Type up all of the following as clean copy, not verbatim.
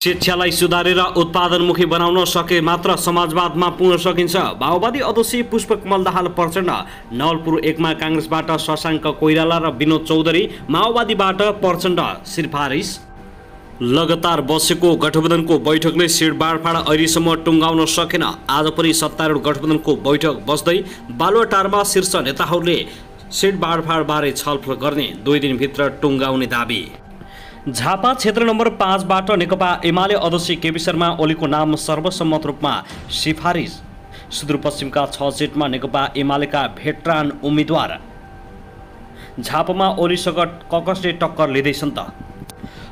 शिक्षालाई सुधारेर उत्पादनमुखी बनाउन सके मात्र समाजवादमा पुग्न सकिन्छ। माओवादी अध्यक्ष पुष्पकमल दाहाल प्रचण्ड। नवलपुर 1 मा कांग्रेसबाट शशाङ्क कोइराला र विनोद चौधरी, माओवादीबाट प्रचण्ड सिफारिस। लगातार बसेको गठबन्धनको बैठकले सिट बाँडफाँड अहिलेसम्म टुङ्गाउन सकेन। आज पनि सत्तारूढ गठबन्धनको बैठक बस्दै बालुवाटारमा शीर्ष नेताहरूले सिट बाँडफाँडबारे छलफल गर्ने 2 दिनभित्र टुङ्गाउने दाबी। झापा क्षेत्र नम्बर 5 बाट नेकपा एमाले अध्यक्ष केपी शर्मा ओलीको नाम सर्वसम्मत रूपमा सिफारिस। सुदूरपश्चिमका 6 सिटमा नेकपा एमालेका भेटरान उम्मेद्वार। झापामा ओलीसँग ककसले टक्कर लिँदैछन् त।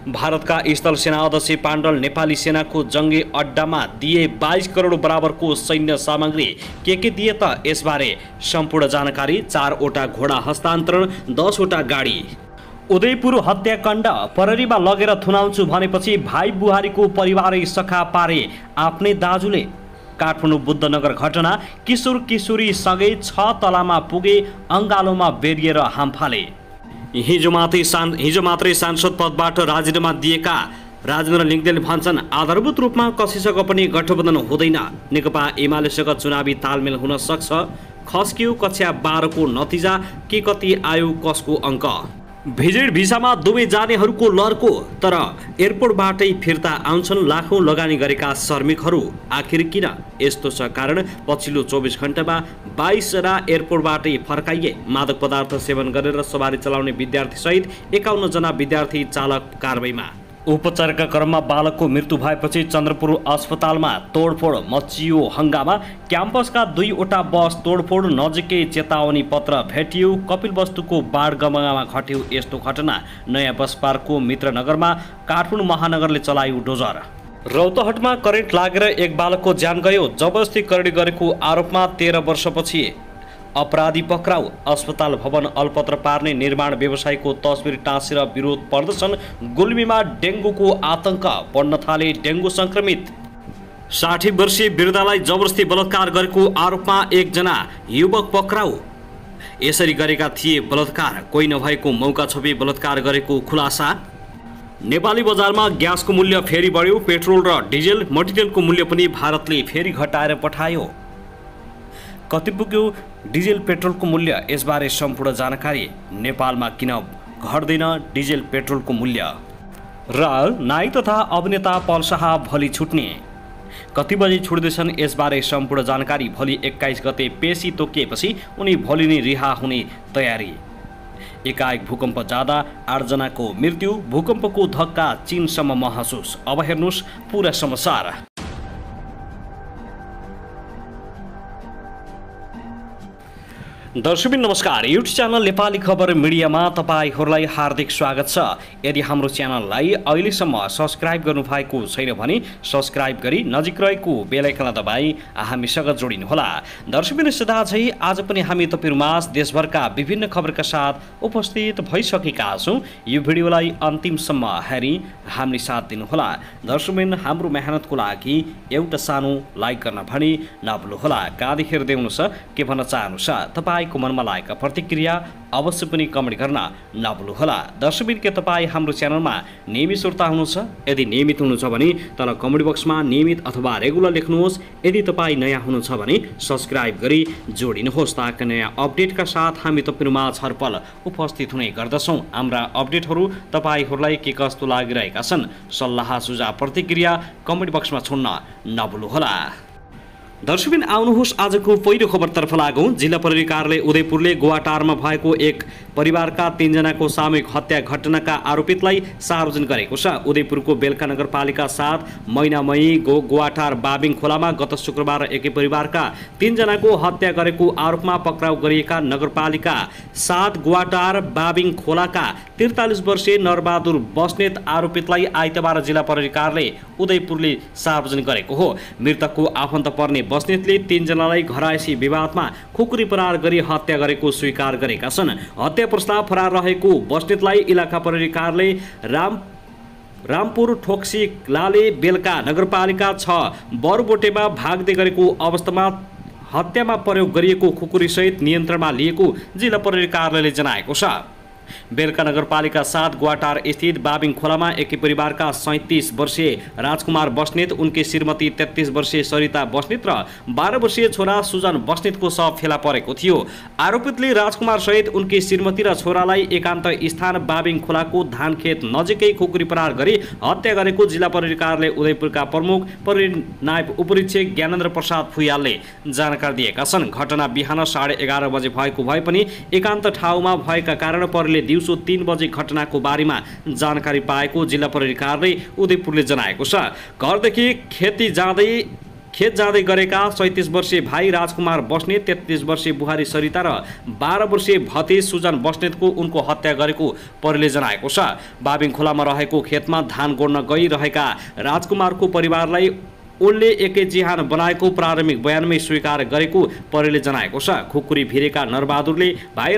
भारतका स्थल सेना अध्यक्ष पाण्डल नेपाली सेनाको जङ्गी अड्डामा दिए 22 करोड बराबरको सैन्य सामग्री। के दिए त यसबारे सम्पूर्ण जानकारी। 4 वटा घोडा हस्तान्तरण, 10 वटा गाडी। उदयपुर हत्याकाण्ड प्रहरीमा लगेर थुनाउँछु भनेपछि भाइ बुहारीको परिवारै सखा पारे आफ्नै दाजुले। काठमाडौँ बुद्धनगर घटना, किशोर किशोरी सँगै 6 तलामा पुगे, अङ्गालोमा बेरिएर हामफाले। हिजो मात्रै सांसद पदबाट राजीनामा दिएका राजेन्द्र लिङ्गदेनले भन्छन् आधारभूत रूपमा कसैसँग पनि गठबन्धन हुँदैन। नेकपा एमालेसँग चुनावी तालमेल हुन सक्छ। खस्कियो कक्षा 12 को नतिजा, के कति आयो कसको अङ्क। भिजिट भिसामा दुवै जानेहरूको लर्को, तर एयरपोर्टबाटै फिर्ता आउँछन् लाखौँ लगानी गरेका श्रमिकहरू। आखिर किन यस्तो छ कारण? पछिल्लो 24 घण्टामा 22 जना एयरपोर्टबाटै फर्काइए। मादक पदार्थ सेवन गरेर सवारी चलाउने विद्यार्थीसहित 51 जना विद्यार्थी चालक कारबाहीमा। उपचारका क्रममा बालकको मृत्यु भएपछि चन्द्रपुर अस्पतालमा तोडफोड मचियो हङ्गामा। क्याम्पसका 2 वटा बस तोडफोड, नजिकै चेतावनी पत्र भेटियो। कपिलवस्तुको बाढगमनमा घट्यो यस्तो घटना। नयाँ बस पार्कको मित्रनगरमा काठमाडौँ महानगरले चलायो डोजर। रौतहटमा करेन्ट लागेर 1 बालकको ज्यान गयो। जबरजस्ती करडी गरेको आरोपमा 13 वर्षपछि अपराधी पक्राउ। अस्पताल भवन अल्पत्र पार्ने निर्माण व्यवसायीको तस्बिर टाँसेर विरोध प्रदर्शन। गुल्मीमा डेङ्गुको आतंक बढ्न थाले, डेङ्गु संक्रमित। 60 वर्षीय वृद्धलाई जबरजस्ती बलात्कार गरेको आरोपमा 1 जना युवक पक्राउ। यसरी गरेका थिए बलात्कार, कोही नभएको मौका छोपी बलात्कार गरेको खुलासा। नेपाली बजारमा ग्यासको मूल्य फेरि बढ्यो। पेट्रोल र डिजेल मटिरियलको मूल्य पनि भारतले फेरि घटाएर पठायो। कति पुग्यो डिजेल पेट्रोलको मूल्य, यसबारे सम्पूर्ण जानकारी। नेपालमा किन घट्दैन डिजेल पेट्रोलको मूल्य? र नायक तथा अभिनेता पल शाह भोलि छुट्ने, कति बजे छुट्दैछन् यसबारे सम्पूर्ण जानकारी। भोलि 21 गते पेशी तोकिएपछि उनी भोलि नै रिहा हुने तयारी। एकाएक भूकम्प जाँदा 8 जनाको मृत्यु। भूकम्पको धक्का चीनसम्म महसुस। अब हेर्नुहोस् पुरा समाचार। दर्शकबिन नमस्कार। युट्युब च्यानल नेपाली खबर मिडियामा तपाईहरूलाई हार्दिक स्वागत छ। यदि हाम्रो च्यानललाई अहिलेसम्म सब्स्क्राइब गर्नुभएको छैन भने सब्स्क्राइब गरी नजिक रहेको बेल आइकन दबाई हामीसँग जोडिनुहोला। दर्शकबिन सदाझै आज पनि हामी तपाईहरुमाझ देशभरका विभिन्न खबरका साथ उपस्थित भइसकेका छौं। यो भिडियोलाई अन्तिमसम्म हेरी हामीले साथ दिनुहोला। दर्शकबिन हाम्रो मेहनतको लागि एउटा सानो लाइक गर्न भनी नभुल्नुहोला। कहाँदेखि हेर्दै हुनुहुन्छ, के भन्न चाहनुहुन्छ, तपाईको मनमा लागेका प्रतिक्रिया अवश्य पनि कमेन्ट गर्न नभुल्नुहोला। दर्शकबिन के तपाईँ हाम्रो च्यानलमा नियमित श्रोता हुनुहुन्छ? यदि नियमित हुनुहुन्छ भने तल कमेन्ट बक्समा नियमित अथवा रेगुलर लेख्नुहोस्। यदि तपाईँ नयाँ हुनुहुन्छ भने सब्स्क्राइब गरी जोडिनुहोस् ताकि नयाँ अपडेटका साथ हामी तपाईहरुमा हरपल उपस्थित हुने गर्दछौँ। हाम्रा अपडेटहरू तपाईहरूलाई के कस्तो लागिरहेका छन्, सल्लाह सुझाव प्रतिक्रिया कमेन्ट बक्समा छोड्न नभुल्नुहोला। दर्शकबिन आउनुहोस् आजको पहिलो खबरतर्फ लागौं। जिल्ला प्रहरी कार्यालय उदयपुरले गोवाटारमा भएको 1 परिवारका 3 जनाको सामूहिक हत्या घटनाका आरोपितलाई सार्वजनिक गरेको छ। उदयपुरको बेलका नगरपालिका 7 मैनामयी गोवाटार बाबिङ खोलामा गत शुक्रबार एकै परिवारका 3 जनाको हत्या गरेको आरोपमा पक्राउ गरिएका नगरपालिका 7 गोवाटार बाबिङ खोलाका 43 वर्षीय नरबहादुर बस्नेत आरोपितलाई आइतबार जिल्ला प्रहरी कार्यालय उदयपुरले सार्वजनिक गरेको हो। मृतकको आफन्त पर्ने बस्नेतले 3 जनालाई घरायसी विवादमा खुकुरी प्रहार गरी हत्या गरेको स्वीकार गरेका छन्। हत्या प्रस्ताव फरार रहेको बस्नेतलाई इलाका प्रहरी कार्यालय रामपुर ठोक्सी लाले बेलका नगरपालिका 6 बरबोटेमा भाग्दै गरेको अवस्थामा हत्यामा प्रयोग गरिएको खुकुरी सहित नियन्त्रणमा लिएको जिल्ला प्रहरी कार्यालयले जनाएको छ। बेलका नगरपालिका 7 ग्वाटार स्थित बाबिङ खोलामा एकै परिवारका 37 वर्षीय राजकुमार बस्नेत, उनकी श्रीमती 33 वर्षीय सरिता बस्नेत र 12 वर्षीय छोरा सुजन बस्नेतको शव फेला परेको थियो। आरोपितले राजकुमार सहित उनकी श्रीमती र छोरालाई एकान्त स्थान बाबिङ खोलाको धानखेत नजिकै खुकुरी प्रहार गरी हत्या गरेको जिल्ला प्रहरी कार्यालय उदयपुरका प्रमुख प्रहरी नायब उपरीक्षक ज्ञानेन्द्र प्रसाद फुयालले जानकारी दिएका छन्। घटना बिहान 11:30 बजे भएको भए पनि एकान्त ठाउँमा भएका कारण प्रहरीले दिउँसो 3 बजे घटनाको बारेमा जानकारी पाएको जिल्ला प्रहरी कार्यालय उदयपुरले जनाएको छ। घरदेखि खेत जाँदै गरेका 37 वर्षीय भाइ राजकुमार बस्नेत, 33 वर्षीय बुहारी सरिता र 12 वर्षीय भतिज सुजन बस्नेतको उनको हत्या गरेको प्रहरीले जनाएको छ। बाबिङ खोलामा रहेको खेतमा धान गोड्न गइरहेका राजकुमारको परिवारलाई उनले एकै जिहान बनाएको प्रारम्भिक बयानमै स्वीकार गरेको प्रहरीले जनाएको छ। खुकुरी भिरेका नरबहादुरले भाइ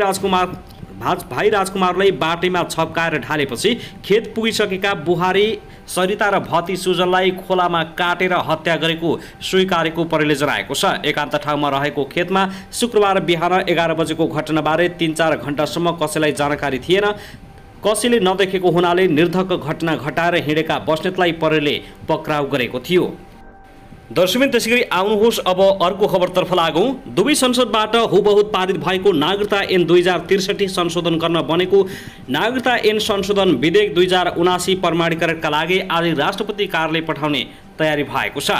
राजकुमारलाई बाटैमा छप्काएर ढालेपछि खेत पुगिसकेका बुहारी सरिता र भती सुजनलाई खोलामा काटेर हत्या गरेको स्वीकारेको प्रहरीले जनाएको छ। एकान्त ठाउँमा रहेको खेतमा शुक्रबार बिहान 11 बजेको घटनाबारे 3-4 घण्टासम्म कसैलाई जानकारी थिएन। कसैले नदेखेको हुनाले निर्धक्क घटना घटाएर हिँडेका बस्नेतलाई प्रहरीले पक्राउ गरेको थियो। दर्शकबिन, त्यसैगरी आउनुहोस् अब अर्को खबरतर्फ लागौँ। दुवै संसदबाट हुबहुत पारित भएको नागरिकता ऐन 2063 संशोधन गर्न बनेको नागरिकता ऐन संशोधन विधेयक 2079 प्रमाणीकरणका लागि आज राष्ट्रपति कार्यालय पठाउने तयारी भएको छ।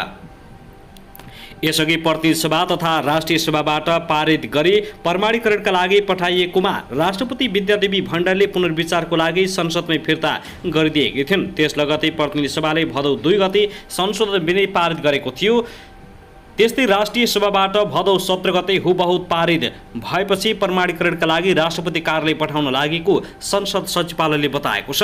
यसअघि प्रतिनिधि सभा तथा राष्ट्रिय सभाबाट पारित गरी प्रमाणीकरणका लागि पठाइएकोमा राष्ट्रपति विद्यादेवी भण्डारीले पुनर्विचारको लागि संसदमै फिर्ता गरिदिएकी थिइन्। त्यस लगतै प्रतिनिधि सभाले भदौ 2 गते संशोधन विधेयक पारित गरेको थियो। त्यस्तै राष्ट्रिय सभाबाट भदौ 17 गते हुबहुत पारित भएपछि प्रमाणीकरणका लागि राष्ट्रपति कार्यालय पठाउन लागेको संसद सचिवालयले बताएको छ।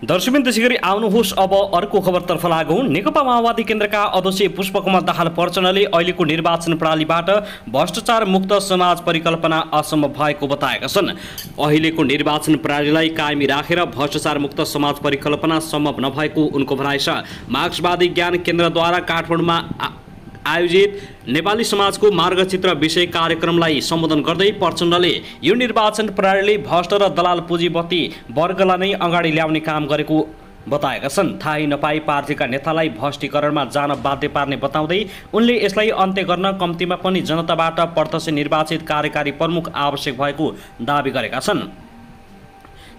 दर्शकबिन, त्यसैगरी आउनुहोस् अब अर्को खबरतर्फ लागौँ। नेकपा माओवादी केन्द्रका अध्यक्ष पुष्पकमल दाहाल प्रचण्डले अहिलेको निर्वाचन प्रणालीबाट भ्रष्टाचार मुक्त समाज परिकल्पना असम्भव भएको बताएका छन्। अहिलेको निर्वाचन प्रणालीलाई कायमी राखेर भ्रष्टाचार मुक्त समाज परिकल्पना सम्भव नभएको उनको भनाइ छ। मार्क्सवादी ज्ञान केन्द्रद्वारा काठमाडौँमा आयोजित नेपाली समाजको मार्गचित्र विषय कार्यक्रमलाई सम्बोधन गर्दै प्रचण्डले यो निर्वाचन प्रणालीले भ्रष्ट र दलाल पुँजीपति वर्गलाई नै अगाडि ल्याउने काम गरेको बताएका छन्। थाहै नपाई पार्टीका नेतालाई भ्रष्टीकरणमा जान बाध्य पार्ने बताउँदै उनले यसलाई अन्त्य गर्न कम्तीमा पनि जनताबाट प्रत्यक्ष निर्वाचित कार्यकारी प्रमुख आवश्यक भएको दावी गरेका छन्।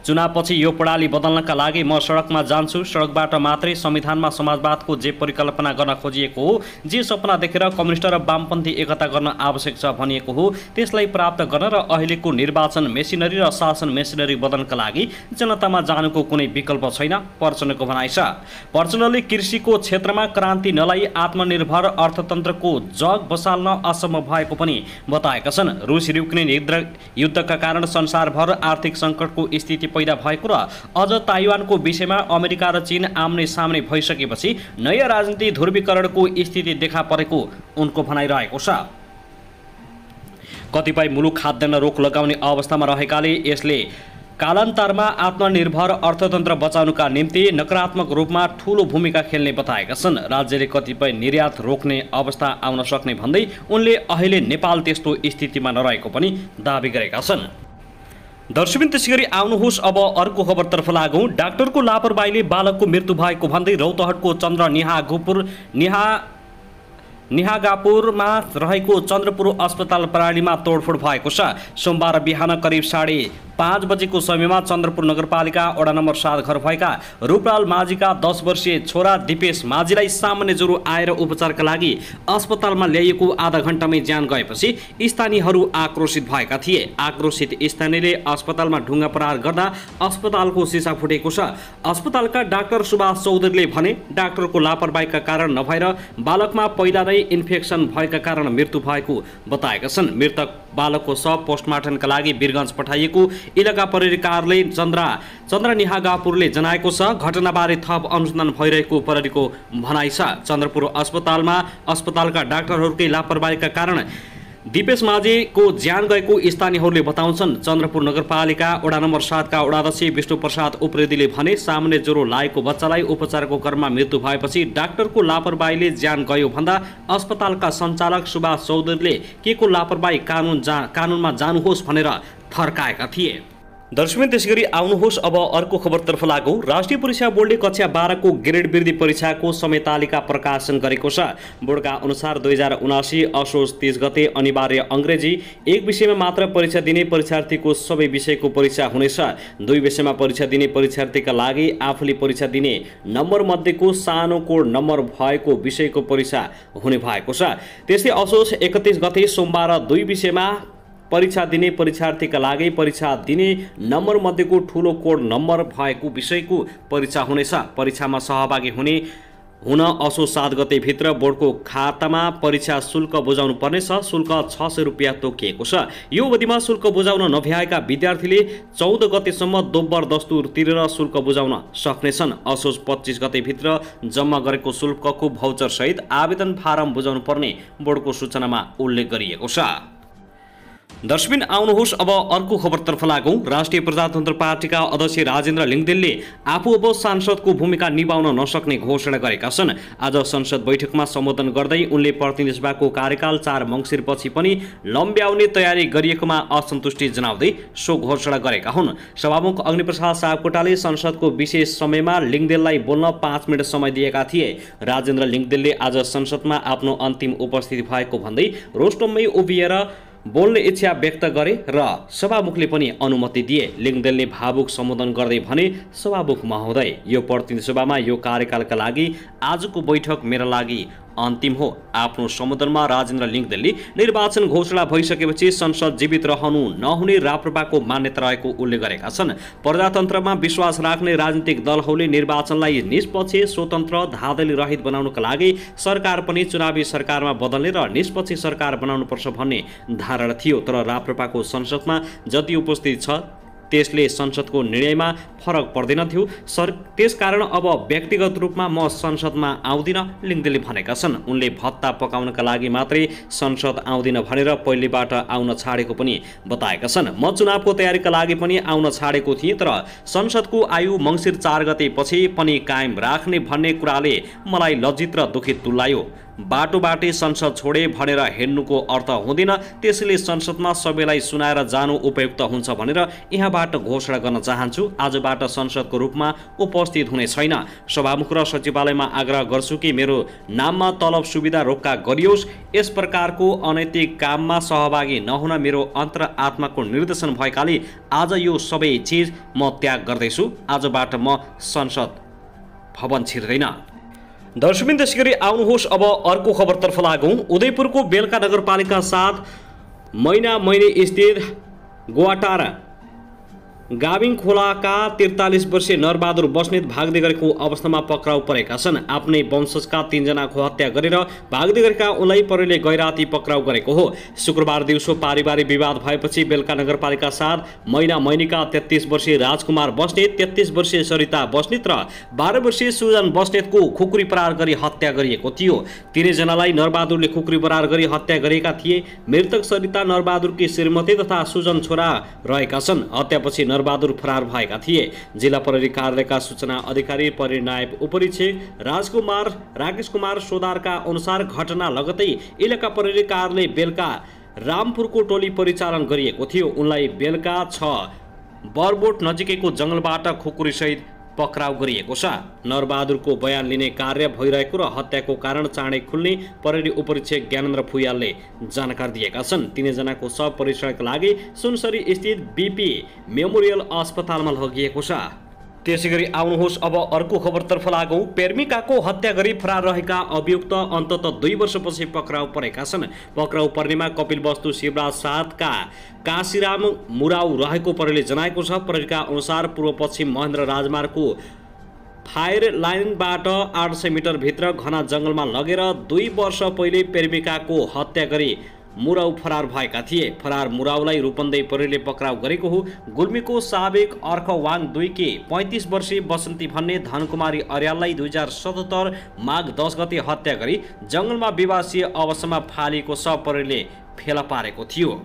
चुनावपछि यो प्रणाली बदल्नका लागि म सडकमा जान्छु, सडकबाट मात्रै संविधानमा समाजवादको जे परिकल्पना गर्न खोजिएको हो, जे सपना देखेर कम्युनिस्ट र वामपन्थी एकता गर्न आवश्यक छ भनिएको हो, त्यसलाई प्राप्त गर्न र अहिलेको निर्वाचन मेसिनरी र शासन मेसिनरी बदल्नका लागि जनतामा जानुको कुनै विकल्प छैन, प्रचण्डको भनाइ छ। प्रचण्डले कृषिको क्षेत्रमा क्रान्ति नलाई आत्मनिर्भर अर्थतन्त्रको जग बसाल्न असम्भव भएको पनि बताएका छन्। रुस युक्रेन युद्धका कारण संसारभर आर्थिक सङ्कटको स्थिति पैदा भएको र अझ ताइवानको विषयमा अमेरिका र चीन आम्ने सामने भइसकेपछि नयाँ राजनीति ध्रुवीकरणको स्थिति देखा परेको उनको भनाइ रहेको छ। कतिपय मुलुक खाद्यान्न रोक लगाउने अवस्थामा रहेकाले यसले कालान्तरमा आत्मनिर्भर अर्थतन्त्र बचाउनका निम्ति नकारात्मक रूपमा ठूलो भूमिका खेल्ने बताएका छन्। राज्यले कतिपय निर्यात रोक्ने अवस्था आउन सक्ने भन्दै उनले अहिले नेपाल त्यस्तो स्थितिमा नरहेको पनि दावी गरेका छन्। दर्शकबिन, त्यसैगरी आउनुहोस् अब अर्को खबरतर्फ लागौँ। डाक्टरको लापरवाहीले बालकको मृत्यु भएको भन्दै रौतहटको चन्द्र निहागापुरमा रहेको चन्द्रपुर अस्पताल प्रणालीमा तोडफोड भएको छ। सोमबार बिहान करिब 5:30 बजेको समयमा चन्द्रपुर नगरपालिका वडा नम्बर 7 घर भएका रूपलाल माझीका 10 वर्षीय छोरा दिपेश माझीलाई सामान्य ज्वरो आएर उपचारका लागि अस्पतालमा ल्याइएको आधा घण्टामै ज्यान गएपछि स्थानीयहरू आक्रोशित भएका थिए। आक्रोशित स्थानीयले अस्पतालमा ढुङ्गा प्रहार गर्दा अस्पतालको सिसा फुटेको छ। अस्पतालका डाक्टर सुभाष चौधरीले भने डाक्टरको लापरवाहीका कारण नभएर बालकमा पहिला नै इन्फेक्सन भएका कारण मृत्यु भएको बताएका छन्। मृतक बालकको शव पोस्टमार्टमका लागि वीरगञ्ज पठाइएको इलाका प्रहरी कार्यालय चन्द्र निहागापुरले जनाएको छ। घटनाबारे थप अनुसन्धान भइरहेको प्रहरीको भनाइ छ। चन्द्रपुर अस्पतालका डाक्टरहरूकै लापरवाहीका कारण दिपेश माझीको ज्यान गएको स्थानीयहरूले बताउँछन्। चन्द्रपुर नगरपालिका वडा नम्बर 7 का वडाध्यक्ष विष्णु प्रसाद उप्रेतीले भने सामान्य ज्वरो लागेको बच्चालाई उपचारको क्रममा मृत्यु भएपछि डाक्टरको लापरवाहीले ज्यान गयो भन्दा अस्पतालका सञ्चालक सुभाष चौधरीले के को लापरवाही कानुनमा जानुहोस् भनेर थर्काएका थिए। दर्शकबिन त्यसैगरी आउनुहोस् अब अर्को खबरतर्फ लागौँ। राष्ट्रिय परीक्षा बोर्डले कक्षा 12 को ग्रेड वृद्धि परीक्षाको समय तालिका प्रकाशन गरेको छ। बोर्डका अनुसार 2079 असोज 30 गते अनिवार्य अङ्ग्रेजी एक विषयमा मात्र परीक्षा दिने परीक्षार्थीको सबै विषयको परीक्षा हुनेछ। दुई विषयमा परीक्षा दिने परीक्षार्थीका लागि आफूले परीक्षा दिने नम्बर मध्येको सानो कोड नम्बर भएको विषयको परीक्षा हुने भएको छ। त्यस्तै असोज 31 गते सोमबार दुई विषयमा परीक्षा दिने परीक्षार्थीका लागि परीक्षा दिने नम्बर मध्येको ठूलो कोड नम्बर भएको विषयको परीक्षा हुनेछ। परीक्षामा सहभागी हुन असोज 7 गते भित्र बोर्डको खातामा परीक्षा शुल्क बुझाउनु पर्नेछ। शुल्क 600 रुपियाँ तोकिएको छ। यो अवधिमा शुल्क बुझाउन नभ्याएका विद्यार्थीले 14 गतेसम्म दोब्बर दस्तुर तिरेर शुल्क बुझाउन सक्नेछन्। असोज 25 गते भित्र जम्मा गरेको शुल्कको भाउचर सहित आवेदन फारम बुझाउनु पर्ने बोर्डको सूचनामा उल्लेख गरिएको छ। दर्शकबिन आउनुहोस् अब अर्को खबरतर्फ लागौँ। राष्ट्रिय प्रजातन्त्र पार्टीका अध्यक्ष राजेन्द्र लिङदेनले आफू अब सांसदको भूमिका निभाउन नसक्ने घोषणा गरेका छन्। आज संसद बैठकमा सम्बोधन गर्दै उनले प्रतिनिधि सभाको कार्यकाल 4 मङ्सिरपछि पनि लम्ब्याउने तयारी गरिएकोमा असन्तुष्टि जनाउँदै सो घोषणा गरेका हुन्। सभामुख अग्निप्रसाद सापकोटाले संसदको विशेष समयमा लिङदेनलाई बोल्न 5 मिनट समय दिएका थिए। राजेन्द्र लिङदेनले आज संसदमा आफ्नो अन्तिम उपस्थिति भएको भन्दै रोस्टममै उभिएर बोल्ने इच्छा व्यक्त गरे र सभामुखले पनि अनुमति दिए। लिङदेनले भावुक सम्बोधन गर्दै भने, सभामुख महोदय, यो प्रतिनिधि सभामा यो कार्यकालका लागि आजको बैठक मेरा लागि अन्तिम हो। आफ्नो सम्बोधनमा राजेन्द्र लिङदेनले निर्वाचन घोषणा भइसकेपछि संसद जीवित रहनु नहुने राप्रपाको मान्यता रहेको उल्लेख गरेका छन्। प्रजातन्त्रमा विश्वास राख्ने राजनीतिक दलहरूले निर्वाचनलाई निष्पक्ष, स्वतन्त्र, धाँधली रहित बनाउनका लागि सरकार पनि चुनावी सरकारमा बदल्ने र निष्पक्ष सरकार बनाउनुपर्छ भन्ने धारणा थियो। तर राप्रपाको संसदमा जति उपस्थिति छ त्यसले संसदको निर्णयमा फरक पर्दैन थियो। त्यसकारण अब व्यक्तिगत रूपमा म संसदमा आउँदिन, लिङदेनले भनेका छन्। उनले भत्ता पकाउनका लागि मात्रै संसद आउँदिन भनेर पहिलेबाट आउन छाडेको पनि बताएका छन्। म चुनावको तयारीका लागि पनि आउन छाडेको थिएँ, तर संसदको आयु मङ्सिर 4 गते पछि पनि कायम राख्ने भन्ने कुराले मलाई लज्जित र दुखित तुल्यायो। बाटोबाटै संसद छोडे भनेर हिँड्नुको अर्थ हुँदैन। त्यसैले संसदमा सबैलाई सुनाएर जानु उपयुक्त हुन्छ भनेर यहाँबाट घोषणा गर्न चाहन्छु। आजबाट संसदको रूपमा उपस्थित हुने छैन। सभामुख र सचिवालयमा आग्रह गर्छु कि मेरो नाममा तलब सुविधा रोक्का गरियोस्। यस प्रकारको अनैतिक काममा सहभागी नहुन मेरो अन्तरआत्माको निर्देशन भएकाले आज यो सबै चिज म त्याग गर्दैछु। आजबाट म संसद भवन छिर्दैन। दर्शकबिन त्यसैगरी आउनुहोस् अब अर्को खबरतर्फ लागौँ। उदयपुरको बेलका नगरपालिका 7 मैना स्थित गोवाटारा गाविङ खोलाका 43 वर्षीय नरबहादुर बस्नेत भाग्दै गरेको अवस्थामा पक्राउ परेका छन्। आफ्नै वंशजका 3 जनाको हत्या गरेर भाग्दै गरेका उनलाई प्रहरीले गैराती पक्राउ गरेको हो। शुक्रबार दिउँसो पारिवारिक विवाद भएपछि बेलका नगरपालिका 7 मैनाका 33 वर्षीय राजकुमार बस्नेत, 33 वर्षीय सरिता बस्नेत र 12 वर्षीय सुजन बस्नेतको खुकुरी प्रहार गरी हत्या गरिएको थियो। तीनैजनालाई नरबहादुरले खुकुरी प्रहार गरी हत्या गरेका थिए। मृतक सरिता नरबहादुरकी श्रीमती तथा सुजन छोरा रहेका छन्। हत्यापछि नरबहादुर फरार भएका थिए। जिल्ला प्रहरी कार्यालयका सूचना अधिकारी परिनायब उपरीक्षक राकेश कुमार सोदारका अनुसार घटना लगतै इलाका प्रहरी कार्यालय बेलका रामपुरको टोली परिचालन गरिएको थियो। उनलाई बेलका 6 बरबोट नजिकैको जंगलबाट खुकुरी सहित पक्राउ गरिएको छ। नरबहादुरको बयान लिने कार्य भइरहेको र हत्याको कारण चाँडै खुल्ने प्रहरी उपरीक्षक ज्ञानेन्द्र फुयालले जानकारी दिएका छन्। तीनैजनाको शव परीक्षणका लागि सुनसरी स्थित बीपी मेमोरियल अस्पतालमा लगिएको छ। त्यसैगरी आउनुहोस् अब अर्को खबरतर्फ लागौँ। प्रेमिकाको हत्या गरी फरार रहेका अभियुक्त अन्ततः 2 वर्षपछि पक्राउ परेका छन्। पक्राउ पर्नेमा कपिलवस्तु शिवराज 7 का काशीराम मुराउ रहेको प्रहरीले जनाएको छ। प्रहरीका अनुसार पूर्व पश्चिम महेन्द्र राजमार्गको फायर लाइनबाट 800 मिटर भित्र घना जंगलमा लगेर 2 वर्ष पहिले प्रेमिकाको हत्या गरी मुराउ फरार भएका थिए। फरार मुराउलाई रूपन्देही प्रहरीले पक्राउ गरेको हो। गुल्मीको साबिक अर्खवाङ 2 की 35 वर्षीय बसन्ती भन्ने धनकुमारी अर्याललाई 2077 माघ 10 गते हत्या गरी जंगलमा विवासीय अवस्थामा फालिएको शव प्रहरीले फेला पारेको थियो।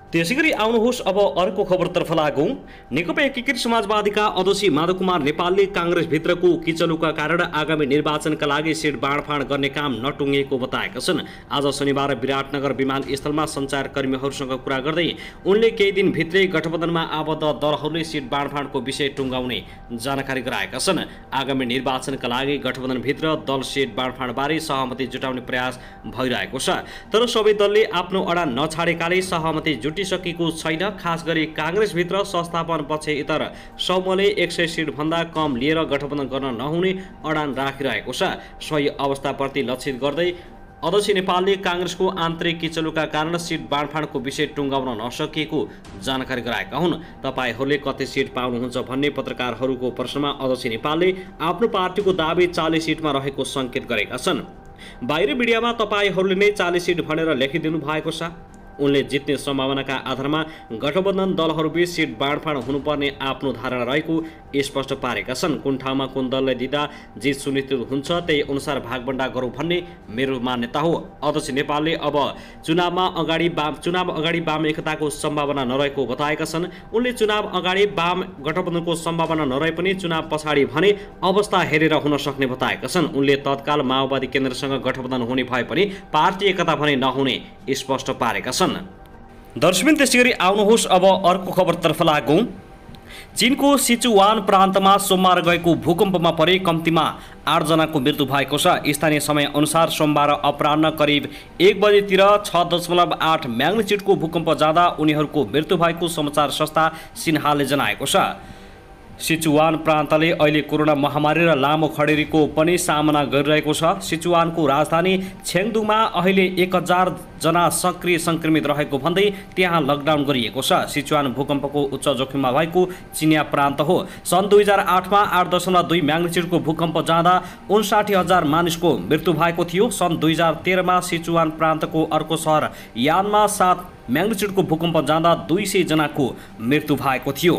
त्यसैगरी आउनुहोस् अब अर्को खबरतर्फ लागौं। नेकपा एकीकृत समाजवादीका अध्यक्ष माधव कुमार नेपालले कांग्रेसभित्रको किचलुका कारण आगामी निर्वाचनका लागि सिट बाँडफाँड गर्ने काम नटुङ्गेको बताएका छन्। आज शनिबार विराटनगर विमानस्थलमा सञ्चारकर्मीहरूसँग कुरा गर्दै उनले केही दिनभित्रै गठबन्धनमा आबद्ध दलहरूले सिट बाँडफाँडको विषय टुङ्गाउने जानकारी गराएका छन्। आगामी निर्वाचनका लागि गठबन्धनभित्र दल सिट बाँडफाँडबारे सहमति जुटाउने प्रयास भइरहेको छ, तर सबै दलले आफ्नो अडान नछाडेकाले सहमति सकेको छैन। खास गरी कांग्रेसभित्र संस्थापन पक्ष इतर समूहले 100 सिटभन्दा कम लिएर गठबन्धन गर्न नहुने अडान राखिरहेको छ। सोही अवस्थाप्रति लक्षित गर्दै अध्यक्ष नेपालले कांग्रेसको आन्तरिक किचलुका कारण सिट बाँडफाँडको विषय टुङ्गाउन नसकिएको जानकारी गराएका हुन्। तपाईहरूले कति सिट पाउनुहुन्छ भन्ने पत्रकारहरूको प्रश्नमा अध्यक्ष नेपालले आफ्नो पार्टीको दाबी 40 सिटमा रहेको सङ्केत गरेका छन्। बाहिर मिडियामा तपाईहरूले नै 40 सिट भनेर लेखिदिनु भएको छ। उनले जित्ने सम्भावनाका आधारमा गठबन्धन दलहरूबीच सिट बाँडफाँड हुनुपर्ने आफ्नो धारणा रहेको स्पष्ट पारेका छन्। कुन ठाउँमा कुन दलले दिँदा जित सुनिश्चित हुन्छ त्यही अनुसार भागबण्डा गरौँ भन्ने मेरो मान्यता हो। अध्यक्ष नेपालले अब चुनाव अगाडि वाम एकताको सम्भावना नरहेको बताएका छन्। उनले चुनाव अगाडि वाम गठबन्धनको सम्भावना नरहे पनि चुनाव पछाडि भने अवस्था हेरेर हुन सक्ने बताएका छन्। उनले तत्काल माओवादी केन्द्रसँग गठबन्धन हुने भए पनि पार्टी एकता भने नहुने स्पष्ट पारेका छन्। दर्शकबिन त्यसैगरी आउनुहोस् अब अर्को खबरतर्फ लागौं। चीनको सिचुवान प्रान्तमा सोमबार गएको भूकम्पमा परे कम्तीमा 8 जनाको मृत्यु भएको छ। स्थानीय समय अनुसार सोमबार अपराह्न करिब 1 बजेतिर 6.8 म्याग्निट्युडको भूकम्प जाँदा उनीहरूको मृत्यु भएको समाचार संस्था सिन्हाले जनाएको छ। सिचुवान प्रान्तले अहिले कोरोना महामारी र लामो खडेरीको पनि सामना गरिरहेको छ। सिचुवानको राजधानी छेङदुमा अहिले 1000 जना सक्रिय संक्रमित रहेको भन्दै त्यहाँ लकडाउन गरिएको छ। सिचुवान भूकम्पको उच्च जोखिममा भएको चिनिया प्रान्त हो। सन् 2008मा 8.2 म्याग्निट्युडको भूकम्प जाँदा 59,000 मानिसको मृत्यु भएको थियो। सन् 2013मा सिचुवान प्रान्तको अर्को सहर यानमा 7 म्याग्निट्युडको भूकम्प जाँदा 200 जनाको मृत्यु भएको थियो।